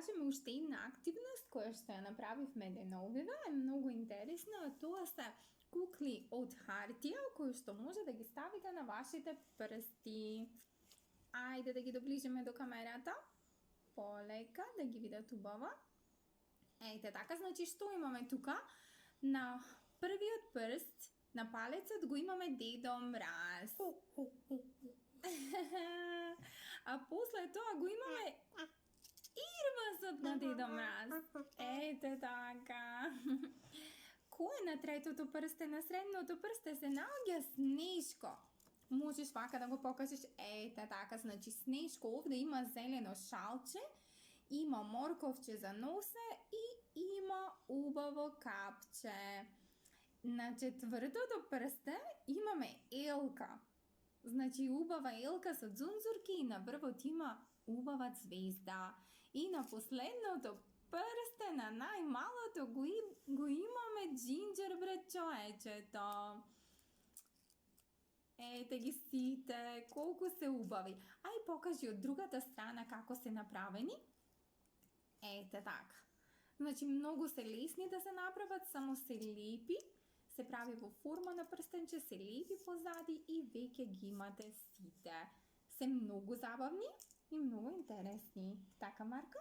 кажеме уште една активност која што ја направивме деновива, е многу интересна, тоа се кукли од хартија кои што може да ги ставите на вашите прсти. Ајде да ги доближиме до камерата. Полека, да ги видат убаво. Ете така, значи што имаме тука? На првиот прст, на палецот го имаме Дедо Мраз. А после тоа го имаме ирвасот на Дедо Мраз. Ете така. Кој на третото прсте, на средното прсте се наоѓа Снешко. Можеш вака да го покажеш. Ете така, значи Снешко овде има зелено шалче, има морковче за носе и има убаво капче. На четвртото прсте имаме Елка. Значи убава Елка со дзунзурки и на врвот има убава звезда. И на последното прсте, на најмалото го имаме Джинџербред човечето. Ете ги сите, колку се убави. Ај покажи од другата страна како се направени. Ете така. Значи многу се лесни да се направат, само се лепи, се прави во форма на прстенче, се лепи позади и веќе ги имате сите. Се многу забавни и многу интересни. Така, Марко?